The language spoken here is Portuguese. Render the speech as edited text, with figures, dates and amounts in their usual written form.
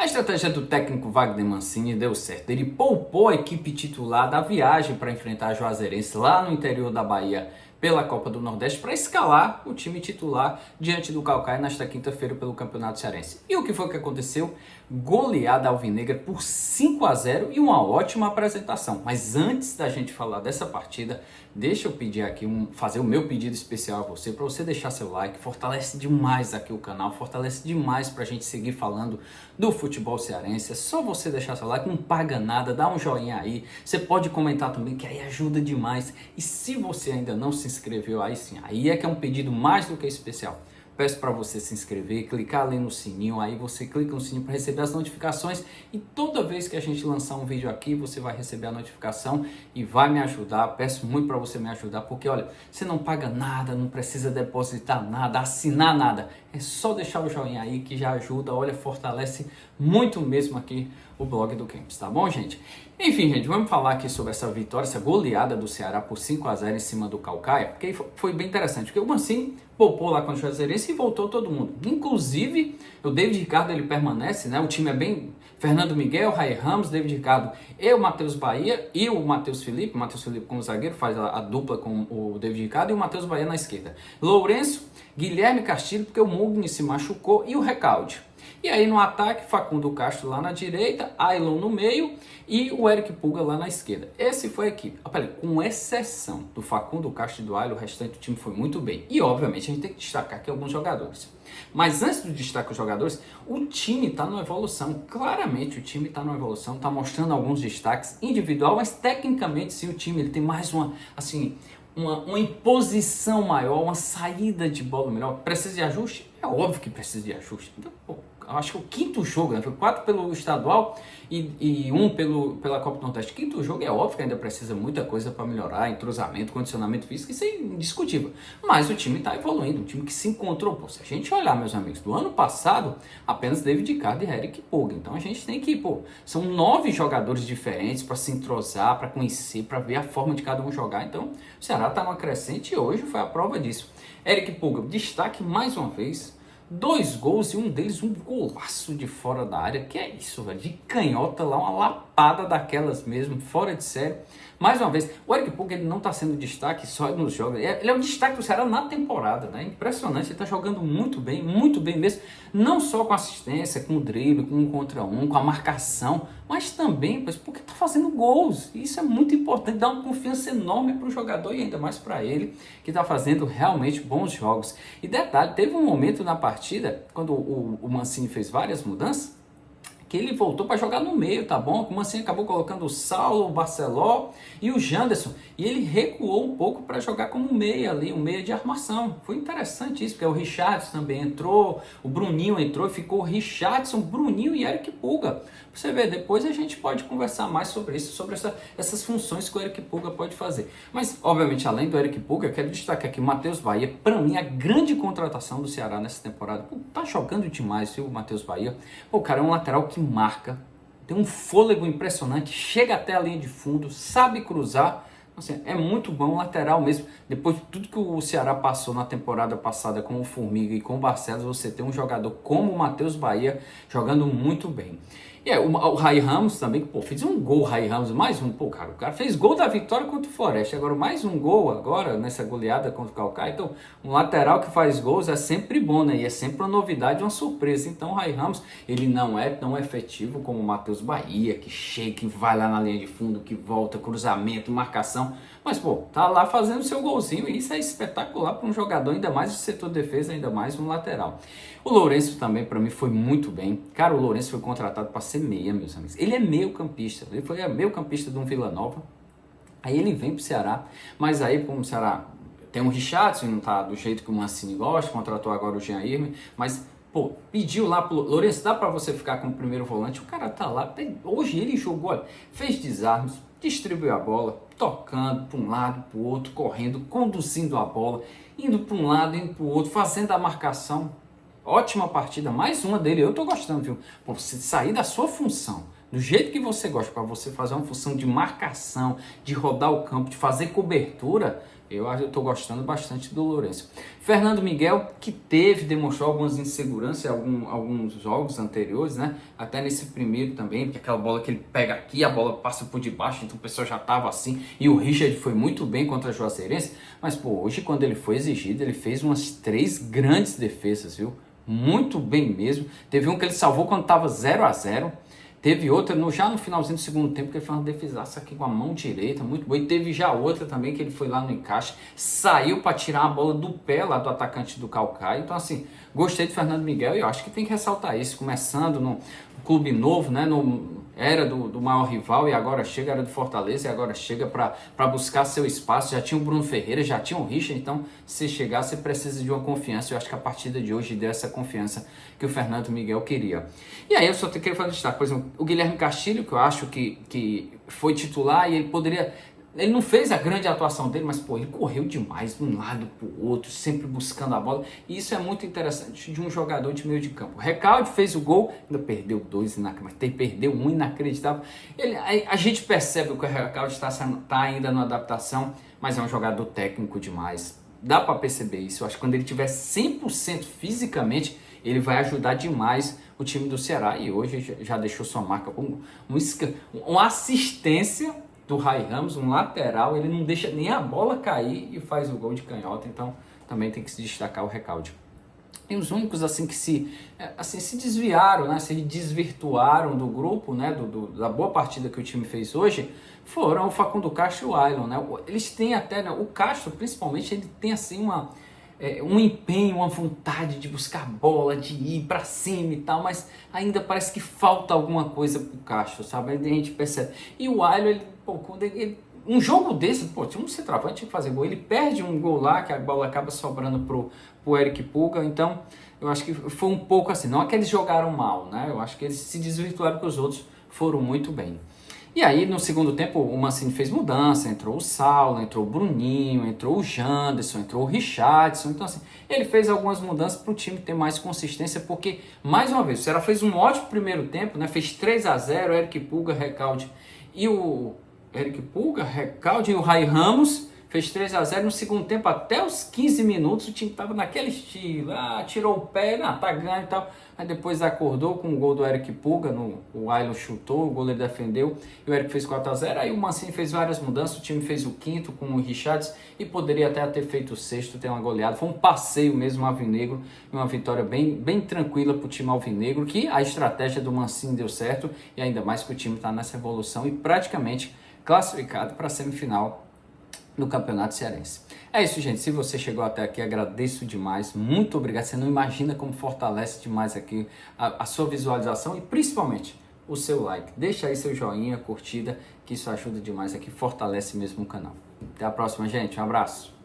A estratégia do técnico Wagner Mancini deu certo. Ele poupou a equipe titular da viagem para enfrentar a Juazeirense lá no interior da Bahia pela Copa do Nordeste para escalar o time titular diante do Caucaia nesta quinta-feira pelo Campeonato Cearense. E o que foi que aconteceu? Goleada alvinegra por 5-0 e uma ótima apresentação. Mas antes da gente falar dessa partida, deixa eu pedir aqui, fazer o meu pedido especial a você, para você deixar seu like, fortalece demais aqui o canal, fortalece demais para a gente seguir falando do futebol cearense. É só você deixar seu like, não paga nada, dá um joinha aí, você pode comentar também, que aí ajuda demais. E se você ainda não se inscreveu, aí sim, aí é que é um pedido mais do que especial. Peço para você se inscrever, clicar ali no sininho, aí você clica no sininho para receber as notificações e toda vez que a gente lançar um vídeo aqui, você vai receber a notificação e vai me ajudar. Peço muito para você me ajudar, porque olha, você não paga nada, não precisa depositar nada, assinar nada. É só deixar o joinha aí que já ajuda, olha, fortalece muito mesmo aqui o blog do Camps, tá bom, gente? Enfim, gente, vamos falar aqui sobre essa vitória, essa goleada do Ceará por 5-0 em cima do Caucaia, porque foi bem interessante, porque o Mancini poupou lá com o Juazeirense e voltou todo mundo. Inclusive, o David Ricardo, ele permanece, né? O time é bem... Fernando Miguel, Ray Ramos, David Ricardo e o Matheus Bahia e o Matheus Felipe como zagueiro, faz a dupla com o David Ricardo e o Matheus Bahia na esquerda. Lourenço, Guilherme Castilho, porque o Mugni se machucou, e o Recalde. E aí no ataque, Facundo Castro lá na direita, Ailon no meio e o Eric Pulga lá na esquerda. Esse foi a equipe. Com exceção do Facundo Castro e do Ailon, o restante do time foi muito bem. E obviamente a gente tem que destacar aqui alguns jogadores. Mas antes do destaque dos jogadores, o time está numa evolução. Claramente o time está numa evolução, está mostrando alguns destaques individual, mas tecnicamente sim, o time ele tem mais uma imposição maior, uma saída de bola melhor. Precisa de ajuste? É óbvio que precisa de ajuste. Então, eu acho que o quinto jogo, né? Foi 4 pelo estadual e 1 pela Copa do Nordeste. Quinto jogo é óbvio que ainda precisa muita coisa para melhorar, entrosamento, condicionamento físico, isso é indiscutível. Mas o time está evoluindo, um time que se encontrou. Pô, se a gente olhar, meus amigos, do ano passado, apenas David Ricardo e Eric Pulga. Então a gente tem que, são 9 jogadores diferentes para se entrosar, para conhecer, para ver a forma de cada um jogar. Então o Ceará está numa crescente e hoje foi a prova disso. Eric Pulga, destaque mais uma vez. 2 gols e um deles um golaço de fora da área. Que é isso, velho? De canhota lá, uma lapada daquelas mesmo, fora de série. Mais uma vez, o Eric Pulga ele não está sendo destaque só nos jogos. Ele é o destaque do Ceará na temporada, né? Impressionante, ele está jogando muito bem mesmo. Não só com assistência, com o drible, com 1 contra 1, com a marcação, mas também porque está fazendo gols. Isso é muito importante, dá uma confiança enorme para o jogador e ainda mais para ele, que está fazendo realmente bons jogos. E detalhe, teve um momento na partida, quando o Mancini fez várias mudanças, que ele voltou para jogar no meio, tá bom? O Mancini acabou colocando o Saulo, o Barceló e o Janderson. E ele recuou um pouco para jogar como meia ali, um meia de armação. Foi interessante isso, porque o Richardson também entrou, o Bruninho entrou e ficou o Richardson, Bruninho e Eric Pulga. Você vê, depois a gente pode conversar mais sobre isso, sobre essas funções que o Eric Pulga pode fazer. Mas, obviamente, além do Eric Pulga, eu quero destacar aqui o Matheus Bahia. Para mim, a grande contratação do Ceará nessa temporada. Tá jogando demais, viu, o Matheus Bahia? O cara é um lateral que marca, tem um fôlego impressionante, chega até a linha de fundo, sabe cruzar. Assim, é muito bom, lateral mesmo. Depois de tudo que o Ceará passou na temporada passada com o Formiga e com o Barcelos, você tem um jogador como o Matheus Bahia jogando muito bem. E o Ray Ramos também, fez um gol, Ray Ramos, mais um, o cara fez gol da vitória contra o Floresta, agora mais um gol agora, nessa goleada contra o Caucaia. Então, um lateral que faz gols é sempre bom, né, e é sempre uma novidade, uma surpresa. Então, o Ray Ramos, ele não é tão efetivo como o Matheus Bahia, que chega, que vai lá na linha de fundo, que volta, cruzamento, marcação, mas, tá lá fazendo seu golzinho, e isso é espetacular para um jogador, ainda mais de setor de defesa, ainda mais um lateral. O Lourenço também, para mim, foi muito bem. Cara, o Lourenço foi contratado para ser meia, meus amigos. Ele é meio campista, ele foi meio campista de um Vila Nova, aí ele vem pro Ceará, mas aí como o Ceará tem um Richardson, não tá do jeito que o Mancini gosta, contratou agora o Jean Irme, mas pediu lá pro Lourenço, dá para você ficar como primeiro volante, o cara tá lá, hoje ele jogou, olha, fez desarmes, distribuiu a bola, tocando para um lado, para o outro, correndo, conduzindo a bola, indo para um lado, indo para o outro, fazendo a marcação. Ótima partida, mais uma dele, eu tô gostando, viu? Você sair da sua função, do jeito que você gosta, para você fazer uma função de marcação, de rodar o campo, de fazer cobertura, Eu estou gostando bastante do Lourenço. Fernando Miguel, que demonstrou algumas inseguranças em alguns jogos anteriores, né? Até nesse primeiro também, porque aquela bola que ele pega aqui, a bola passa por debaixo, então o pessoal já estava assim. E o Richard foi muito bem contra a Juazeirense, mas pô, hoje quando ele foi exigido, ele fez umas 3 grandes defesas, viu? Muito bem mesmo. Teve um que ele salvou quando estava 0-0. Teve outra já no finalzinho do segundo tempo que ele fez uma defesaça aqui com a mão direita, muito boa. E teve já outra também que ele foi lá no encaixe, saiu para tirar a bola do pé lá do atacante do Caucaia. Então assim, gostei do Fernando Miguel e eu acho que tem que ressaltar isso, começando no clube novo, né? Era do maior rival e agora chega, era do Fortaleza e agora chega para buscar seu espaço. Já tinha o Bruno Ferreira, já tinha o Richard, então se chegar você precisa de uma confiança. Eu acho que a partida de hoje deu essa confiança que o Fernando Miguel queria. E aí eu só queria fazer destaque, por exemplo, o Guilherme Castilho, que eu acho que foi titular e ele poderia... Ele não fez a grande atuação dele, mas pô, ele correu demais de um lado para o outro, sempre buscando a bola. E isso é muito interessante de um jogador de meio de campo. O Recalde fez o gol, ainda perdeu 2, mas perdeu um inacreditável. A gente percebe que o Recalde está ainda numa adaptação, mas é um jogador técnico demais. Dá para perceber isso. Eu acho que quando ele tiver 100% fisicamente, ele vai ajudar demais o time do Ceará. E hoje já deixou sua marca com uma assistência do Rai Ramos, um lateral, ele não deixa nem a bola cair e faz o gol de canhota, então também tem que se destacar o Recalde. E os únicos assim que se desviaram, né, se desvirtuaram do grupo, né, da boa partida que o time fez hoje, foram o Facundo Castro e o Ailon, né? Eles têm até, né, o Castro principalmente, ele tem assim um empenho, uma vontade de buscar bola, de ir para cima e tal, mas ainda parece que falta alguma coisa pro Castro, sabe? Aí a gente percebe. E o Ailon, um jogo desse, pô, tinha um centroavante, tinha que fazer gol. Ele perde um gol lá, que a bola acaba sobrando pro Eric Pulga, então eu acho que foi um pouco assim. Não é que eles jogaram mal, né? Eu acho que eles se desvirtuaram, porque os outros foram muito bem. E aí, no segundo tempo, o Mancini fez mudança, entrou o Saulo, entrou o Bruninho, entrou o Janderson, entrou o Richardson. Então, assim, ele fez algumas mudanças para o time ter mais consistência, porque, mais uma vez, o Ceará fez um ótimo primeiro tempo, né? Fez 3-0, Eric Pulga, Recalde e o Rai Ramos fez 3-0 no segundo tempo, até os 15 minutos o time estava naquele estilo, tirou o pé, tá ganho e tal, aí depois acordou com o gol do Eric Pulga, o Ailon chutou, o goleiro defendeu, e o Eric fez 4-0, aí o Mancini fez várias mudanças, o time fez o quinto com o Richards, e poderia até ter feito o sexto, ter uma goleada, foi um passeio mesmo alvinegro, uma vitória bem tranquila para o time alvinegro, que a estratégia do Mancini deu certo, e ainda mais que o time está nessa evolução, e praticamente classificado para a semifinal do Campeonato Cearense. É isso, gente. Se você chegou até aqui, agradeço demais. Muito obrigado. Você não imagina como fortalece demais aqui a sua visualização e principalmente o seu like. Deixa aí seu joinha, curtida, que isso ajuda demais aqui, fortalece mesmo o canal. Até a próxima, gente. Um abraço.